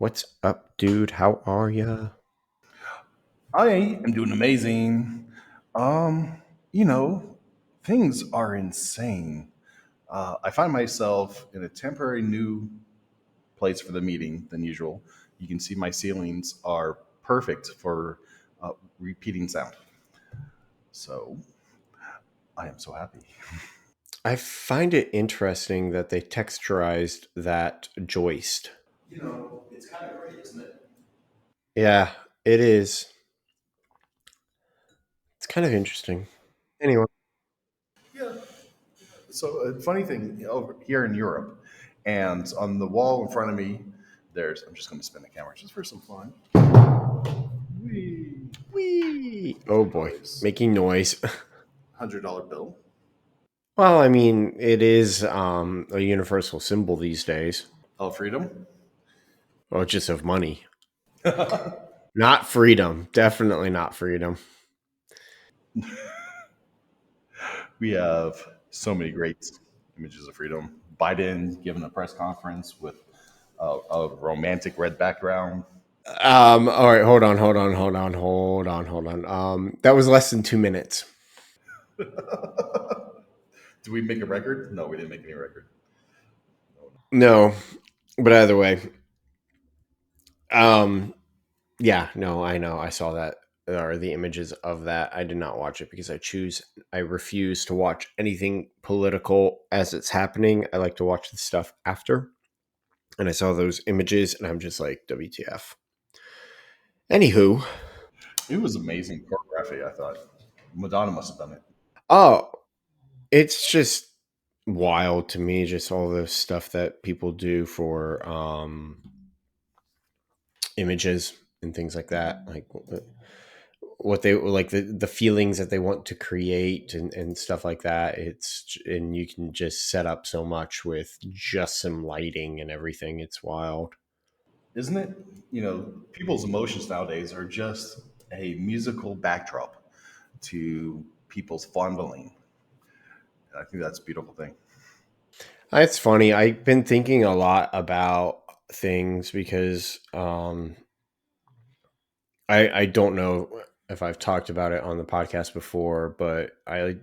What's up, dude? How are ya? I am doing amazing. Um, you know, things are insane. I find myself in a temporary new place for the meeting than usual. You can see my ceilings are perfect for repeating sound. So I am so happy. I find it interesting that they texturized that joist. It's kind of great, isn't it? Yeah, it is. It's kind of interesting. Anyway, Yeah. So a funny thing over here in Europe, and on the wall in front of me, there's. I'm just going to spin the camera just for some fun. Whee! wee. Oh Pretty boy, nice. making noise. $100 bill. Well, I mean, it is a universal symbol these days. Oh, freedom. Well, just of money, not freedom. Definitely not freedom. We have so many great images of freedom. Biden giving a press conference with a romantic red background. All right, hold on. That was less than 2 minutes. Did we make a record? No, we didn't make any record. No, but either way, um, yeah, no, I know. I saw that or the images of that. I did not watch it because I refuse to watch anything political as it's happening. I like to watch the stuff after. And I saw those images and I'm just like, WTF. Anywho, It was amazing choreography, I thought. Madonna must have done it. oh, it's just wild to me, just all the stuff that people do for images and things like that. Like what they like the feelings that they want to create and stuff like that. And you can just set up so much with just some lighting and everything. It's wild. Isn't it? People's emotions nowadays are just a musical backdrop to people's fondling. And I think that's a beautiful thing. It's funny. I've been thinking a lot about things because I don't know if I've talked about it on the podcast before, but I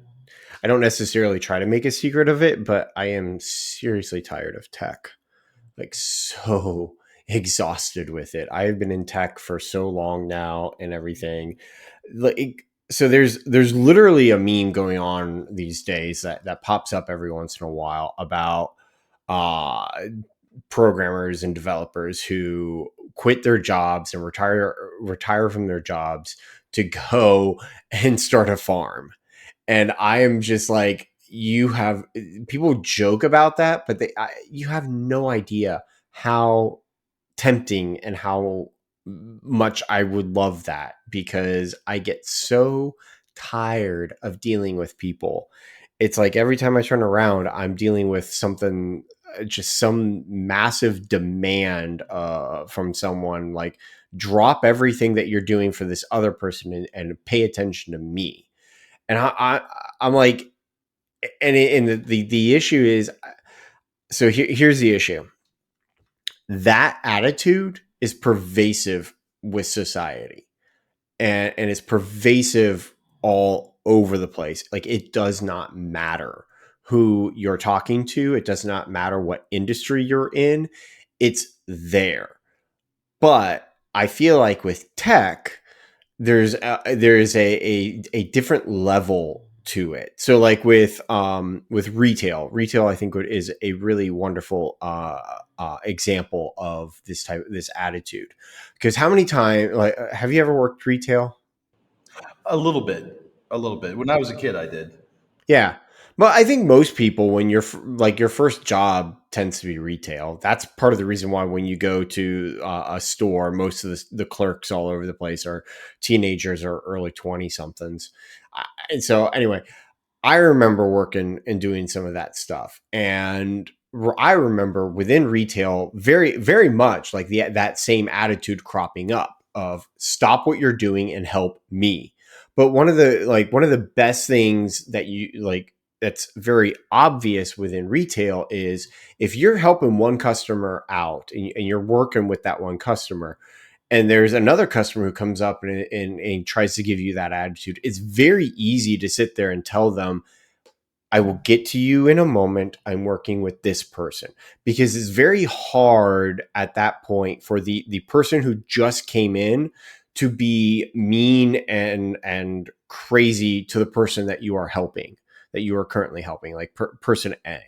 don't necessarily try to make a secret of it, but I am seriously tired of tech. Like so exhausted with it. I have been in tech for so long now and everything. Like so there's literally a meme going on these days that pops up every once in a while about uh programmers and developers who quit their jobs and retire from their jobs to go and start a farm. And I am just like, you have people joke about that, but you have no idea how tempting and how much I would love that because I get so tired of dealing with people. It's like every time I turn around, I'm dealing with something, just some massive demand from someone like, drop everything that you're doing for this other person and pay attention to me. And I'm like, and the issue is, so here's the issue. That attitude is pervasive with society, and it's pervasive all over the place. Like, it does not matter who you're talking to. It does not matter what industry you're in. It's there. But I feel like with tech, there's a different level to it. So like with retail I think is a really wonderful example of this attitude. Because how many times, like, have you ever worked retail? A little bit. A little bit. When I was a kid, I did. Yeah. But I think most people, when like your first job tends to be retail. That's part of the reason why when you go to a store, most of the clerks all over the place are teenagers or early 20 somethings. And so, anyway, I remember working and doing some of that stuff. And I remember within retail, very, very much like that same attitude cropping up of stop what you're doing and help me. But one of the best things that you like that's very obvious within retail is if you're helping one customer out and you're working with that one customer, and there's another customer who comes up and tries to give you that attitude, it's very easy to sit there and tell them, I will get to you in a moment. I'm working with this person, because it's very hard at that point for the person who just came in to be mean and crazy to the person that you are helping, that you are currently helping, like person A.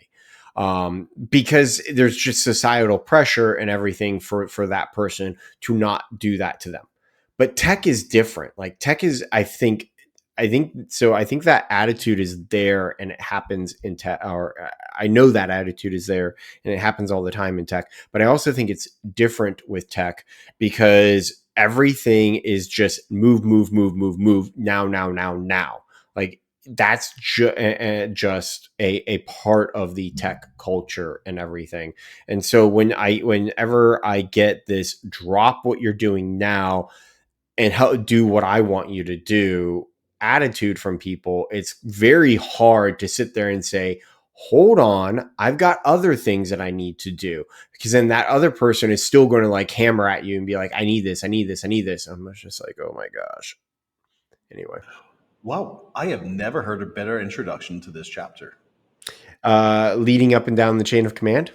Because there's just societal pressure and everything for that person to not do that to them. But tech is different. Like tech is, I think so. I think that attitude is there, and it happens in tech. Or I know that attitude is there, and it happens all the time in tech. But I also think it's different with tech because everything is just move, move, move, move, move. Now, now, now, now. Like that's just a part of the tech culture and everything. And so whenever I get this, drop what you're doing now and help do what I want you to do attitude from people, it's very hard to sit there and say, hold on, I've got other things that I need to do. Because then that other person is still going to like hammer at you and be like, I need this, I need this, I need this. I'm just like, oh my gosh. Anyway, Wow, I have never heard a better introduction to this chapter. leading up and down the chain of command,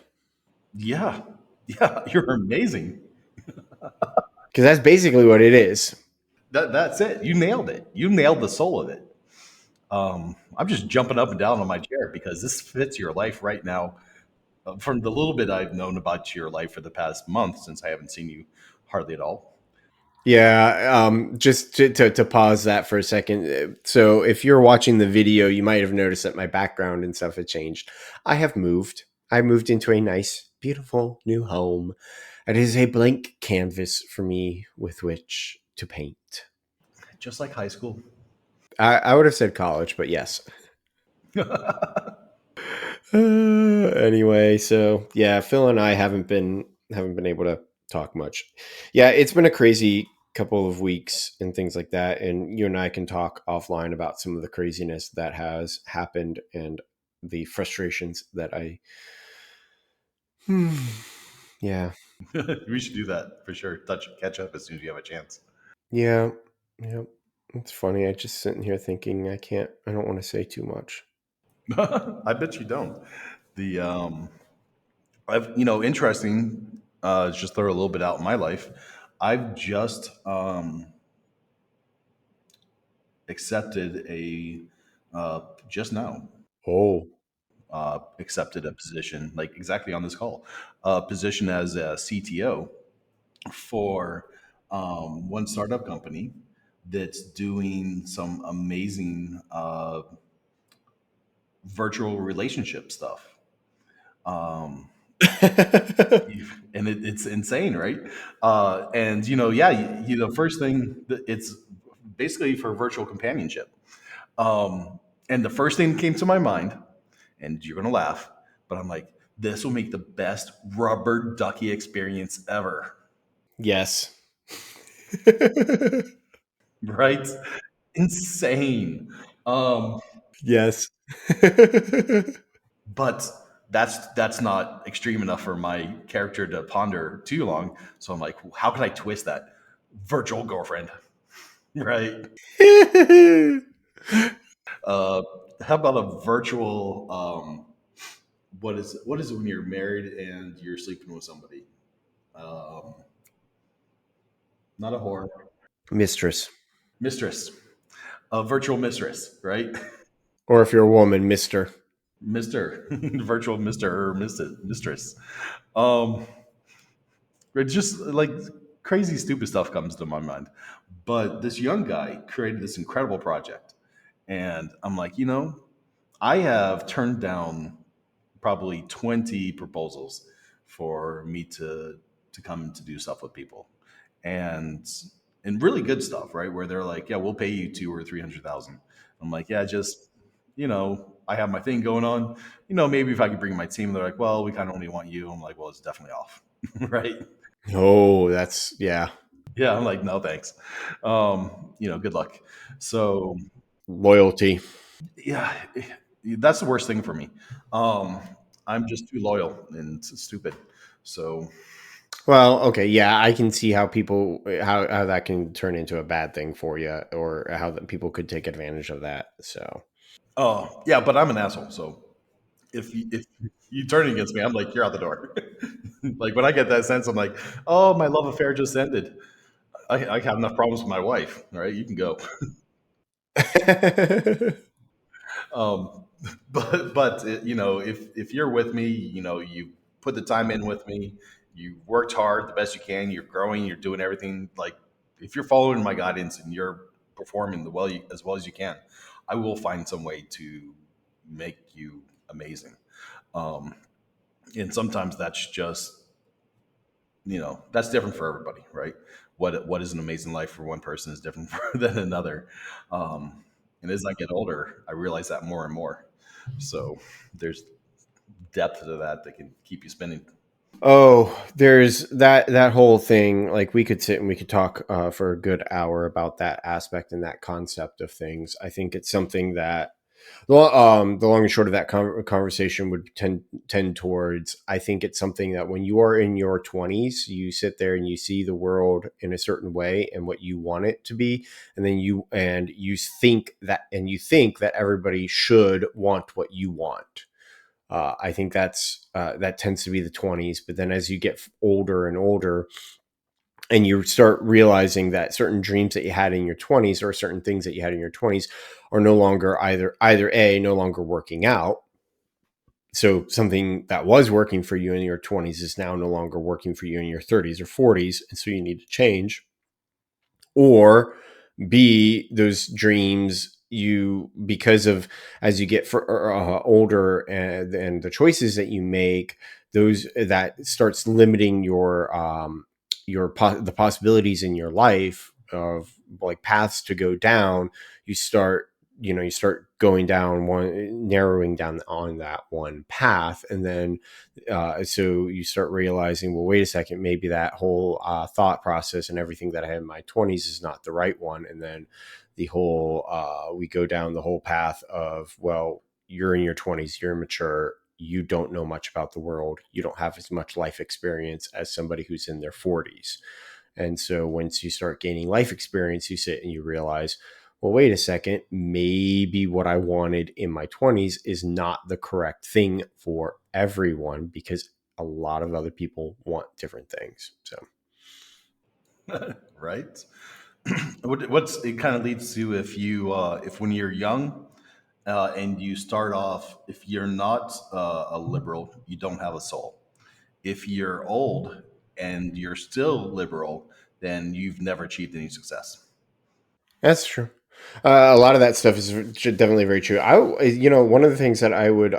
Yeah, yeah, you're amazing. because that's basically what it is. That's it. You nailed it. You nailed the soul of it. I'm just jumping up and down on my chair because this fits your life right now. From the little bit I've known about your life for the past month, since I haven't seen you hardly at all. Yeah, just to pause that for a second. So, if you're watching the video, you might have noticed that my background and stuff had changed. I have moved. I moved into a nice, beautiful new home. It is a blank canvas for me with which to paint. Just like high school. I would have said college, but yes. Anyway, so yeah, Phil and I haven't been able to talk much. Yeah, it's been a crazy couple of weeks and things like that, and you and I can talk offline about some of the craziness that has happened and the frustrations that I yeah. We should do that for sure. Catch up as soon as you have a chance. Yeah. Yeah. It's funny. I just sitting here thinking I don't want to say too much. I bet you don't. The I've interesting. Just throw a little bit out in my life. I've just accepted a just now Oh. accepted a position like exactly on this call, a position as a CTO for one startup company that's doing some amazing virtual relationship stuff. Um, and it's insane, right? And yeah, the first thing it's basically for virtual companionship. And the first thing that came to my mind, and you're gonna laugh, but I'm like, this will make the best rubber ducky experience ever, Yes. right? Insane. Um, Yes. but that's not extreme enough for my character to ponder too long. So I'm like, how can I twist that? Virtual girlfriend, right? Uh, how about a virtual? What is it when you're married and you're sleeping with somebody? Um, Not a whore, Mistress. mistress, a virtual mistress, right? Or if you're a woman, Mister. Mister, virtual Mister or mistress. Um, it's just like crazy, stupid stuff comes to my mind. But this young guy created this incredible project, and I'm like, I have turned down probably 20 proposals for me to come to do stuff with people, and really good stuff, right? Where they're like, yeah, we'll pay you 2 or 300,000. I'm like, yeah, just I have my thing going on. Maybe if I could bring my team, they're like, well, we kind of only want you. I'm like, well, it's definitely off, right? Oh, that's yeah. Yeah, I'm like, no, thanks. Good luck. So Loyalty. yeah, That's the worst thing for me. Um, I'm just too loyal and stupid. So, Well, okay, yeah, I can see how people how that can turn into a bad thing for you, or how that people could take advantage of that. So, yeah, but I'm an asshole. So if you turn against me, I'm like, you're out the door. Like when I get that sense, I'm like, oh, my love affair just ended. I have enough problems with my wife. All right, you can go. Um, but you know, if you're with me, you know, you put the time in with me, you worked hard the best you can, you're growing, you're doing everything. Like if you're following my guidance and you're performing as well as you can, I will find some way to make you amazing. Um, and sometimes that's just, you know, that's different for everybody, right? What is an amazing life for one person is different than another. And as I get older, I realize that more and more. So there's depth to that can keep you spinning. oh, there's that whole thing. Like we could sit and we could talk for a good hour about that aspect and that concept of things. I think it's something that the long and short of that conversation would tend towards. I think it's something that when you are in your 20s, you sit there and you see the world in a certain way and what you want it to be, and then you think that everybody should want what you want. I think that tends to be the 20s. But then as you get older and older, and you start realizing that certain dreams that you had in your 20s or certain things that you had in your 20s are no longer either a no longer working out. So something that was working for you in your 20s is now no longer working for you in your 30s or 40s, and so you need to change. Or B, those dreams you because of as you get older, and the choices that you make, those that starts limiting the possibilities in your life of like paths to go down. You start going down one, narrowing down on that one path, and then so you start realizing, well, wait a second, maybe that whole thought process and everything that I had in my 20s is not the right one. And then we go down the whole path of, well, you're in your 20s, you're mature, you don't know much about the world, you don't have as much life experience as somebody who's in their 40s. And so once you start gaining life experience, you sit and you realize, well, wait a second, maybe what I wanted in my 20s is not the correct thing for everyone, because a lot of other people want different things. So, Right? What's it kind of leads to if you if when you're young and you start off, if you're not a liberal, you don't have a soul. If you're old and you're still liberal, then you've never achieved any success. that's true. A lot of that stuff is definitely very true. One of the things that I would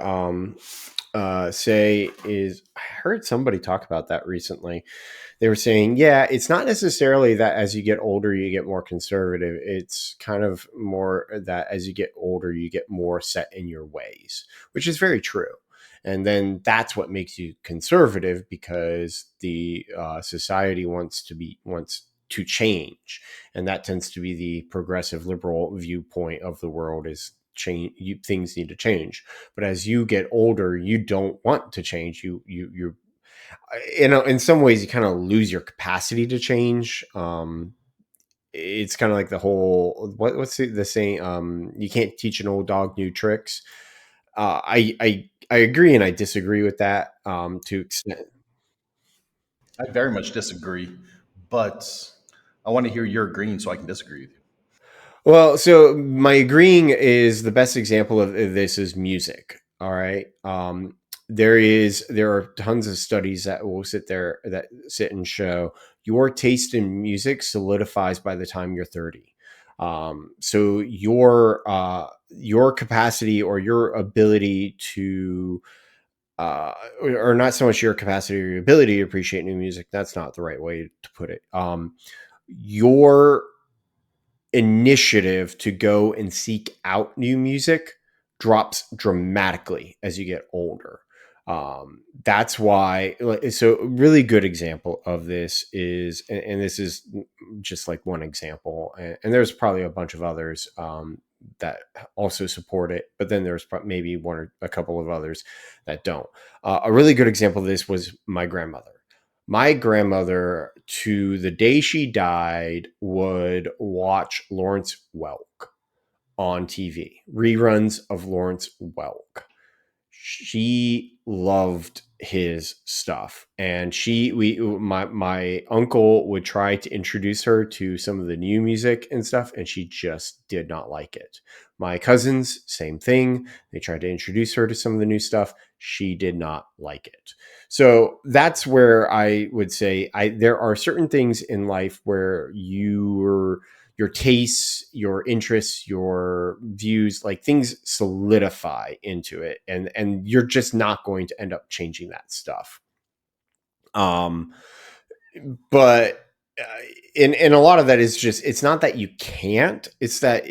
say is I heard somebody talk about that recently. They were saying, yeah, it's not necessarily that as you get older, you get more conservative. It's kind of more that as you get older, you get more set in your ways, which is very true. And then that's what makes you conservative, because the society wants to change, and that tends to be the progressive liberal viewpoint of the world is change. Things need to change, but as you get older, you don't want to change. You in some ways you kind of lose your capacity to change. It's kind of like the whole what's the saying, you can't teach an old dog new tricks. I agree and I disagree with that to extent. I very much disagree, but I want to hear your agreeing so I can disagree with you. Well, so my agreeing is the best example of this is music. All right. There are tons of studies that will sit and show your taste in music solidifies by the time you're 30. So your capacity or your ability to or not so much your capacity or your ability to appreciate new music. That's not the right way to put it. Your initiative to go and seek out new music drops dramatically as you get older. That's why, so a really good example of this and this is just like one example, and there's probably a bunch of others. that also support it, but then there's maybe one or a couple of others that don't. A really good example of this was my grandmother. My grandmother, to the day she died, would watch Lawrence Welk on TV, reruns of Lawrence Welk. She loved his stuff, and my uncle would try to introduce her to some of the new music and stuff, and she just did not like it. My cousins, same thing. They tried to introduce her to some of the new stuff. She did not like it. So that's where I would say there are certain things in life where your tastes, your interests, your views, like things solidify into it, and you're just not going to end up changing that stuff. Um, but and a lot of that is just, it's not that you can't, it's that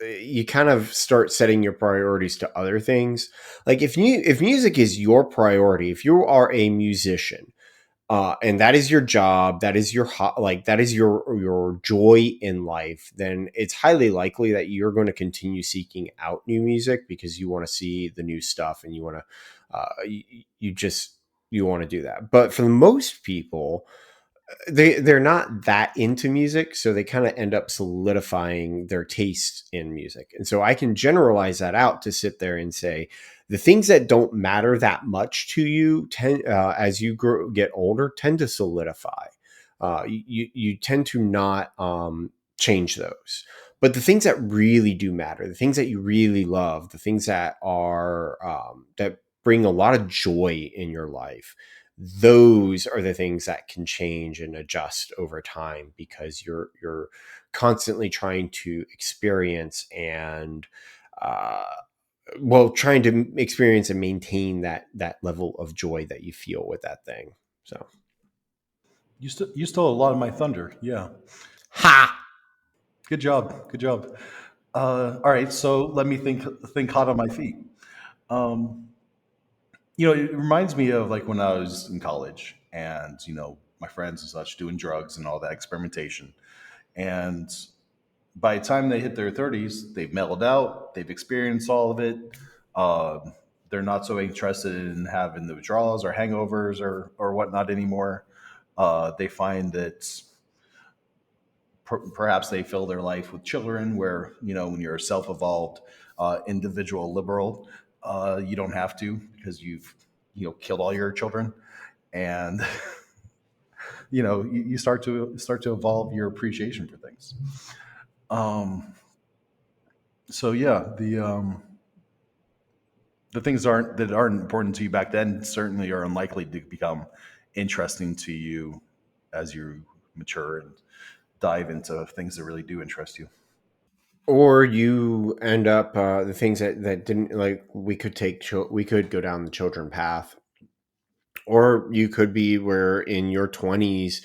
you kind of start setting your priorities to other things. Like if music is your priority, if you are a musician, and that is your job, that is like that is your joy in life, then it's highly likely that you're going to continue seeking out new music because you want to see the new stuff, and you want to you just you want to do that. But for the most people, they're not that into music, so they kind of end up solidifying their taste in music. And so I can generalize that out to sit there and say the things that don't matter that much to you tend, as you get older, tend to solidify. You tend to not change those. But the things that really do matter, the things that you really love, the things that are that bring a lot of joy in your life, those are the things that can change and adjust over time, because you're constantly trying to experience and uh, trying to experience and maintain that level of joy that you feel with that thing. So You stole a lot of my thunder. Yeah. ha. Good job. Good job. All right. So let me think hot on my feet. Um, it reminds me of like when I was in college and, my friends and such doing drugs and all that experimentation. And by the time they hit their 30s, they've mellowed out, they've experienced all of it. Um, they're not so interested in having the withdrawals or hangovers or whatnot anymore. They find that perhaps they fill their life with children, where, when you're a self-evolved individual liberal, you don't have to, because you've killed all your children. And you start to evolve your appreciation for things. Um, so yeah, the things that aren't important to you back then certainly are unlikely to become interesting to you as you mature and dive into things that really do interest you. Or you end up the things that didn't, like, we could we could go down the children path, or you could be where in your 20s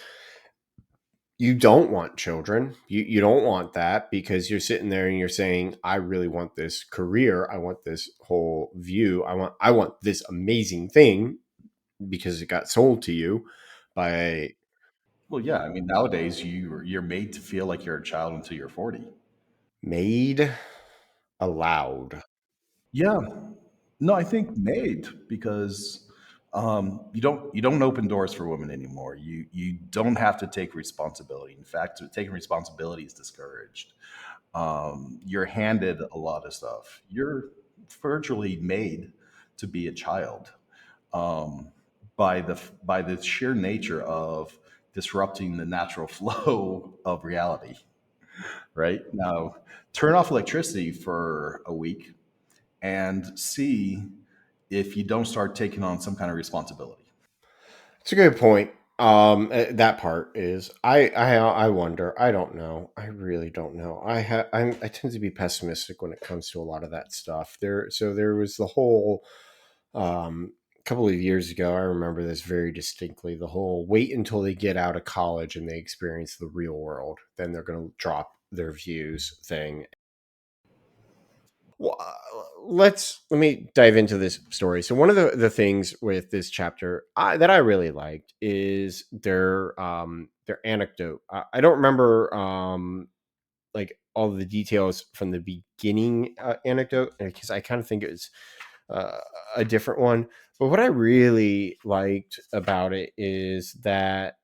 you don't want children. You don't want that, because you're sitting there and you're saying, I really want this career, I want this whole view, I want this amazing thing because it got sold to you by Well, yeah, I mean, nowadays you're made to feel like you're a child until you're 40. made allowed. Yeah, no, I think made, because you don't open doors for women anymore. You don't have to take responsibility. In fact, taking responsibility is discouraged. You're handed a lot of stuff. You're virtually made to be a child, um, by the sheer nature of disrupting the natural flow of reality. Right now, turn off electricity for a week and see if you don't start taking on some kind of responsibility. It's a good point. That part is, I wonder. I don't know. I really don't know. I tend to be pessimistic when it comes to a lot of that stuff. There was the whole couple of years ago. I remember this very distinctly. The whole wait until they get out of college and they experience the real world, then they're going to drop their views thing. Well, let me dive into this story. So one of the things with this chapter that I really liked is their anecdote. I don't remember like all the details from the beginning anecdote, because I kind of think it was uh, a different one. But what I really liked about it is that